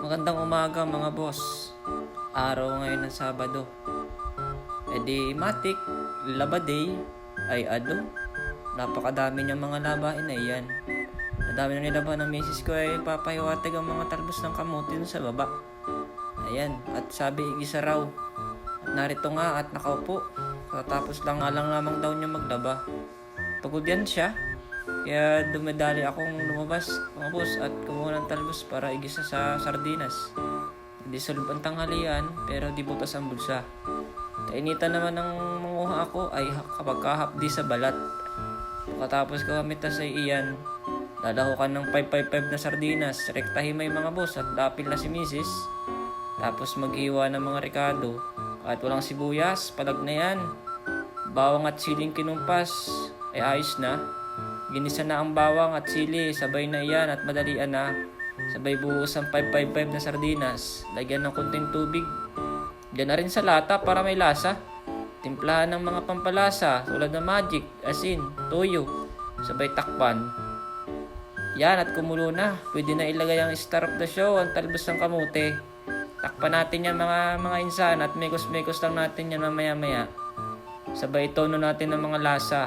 Magandang umaga mga boss. Araw ngayon ng Sabado. Matik, laba day, ay ado. Napakadami niyang mga labahin na iyan. Nadami na nilaban ng misis ko ay papahiwatig ang mga talbos ng kamuti dun sa baba. Ayan, at sabi igisa raw. At narito nga at nakaupo. Katapos lang nga lang lamang daw niya maglaba. Pagod yan siya. Kaya dumedali akong lumabas mga boss at kumuha ng talbos para igisa sa sardinas. Hindi sulub ang tanghalian pero di butas ang bulsa. Kainitan naman ng manguha ako ay kapag kahapdi sa balat. Pagkatapos ko kamitas ay iyan, lalahukan ng 555 na sardinas, rektahin may mga boss at dapil na si misis. Tapos maghiwa ng mga ricado. Kahit walang sibuyas, palag na yan. Bawang at siling kinumpas ay ayos na. Ginisa na ang bawang at sili, sabay na iyan at madalian na. Sabay buhos ang 555 na sardinas, lagyan ng konting tubig. Diyan na rin sa lata para may lasa. Timplahan ng mga pampalasa tulad ng magic, asin, toyo, sabay takpan. Yan at kumulo na, pwede na ilagay ang star of the show, ang talbos ng kamote. Takpan natin yan mga insan at mekos-mekos lang natin yan mamaya-maya. Sabay tono natin ng mga lasa.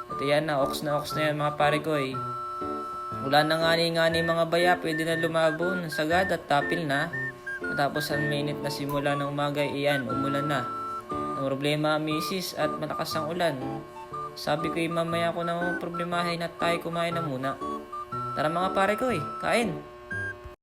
At yan na ox na yan mga pare ko eh. Wala na ngani-ngani mga baya, pwede na lumabon, sagad at tapil na. Matapos ang minute na simula ng umaga, iyan, umulan na. Ang problema misis at malakas ang ulan. Sabi ko mamaya ko na problemahin at tayo kumain na muna. Tara mga pare ko kain.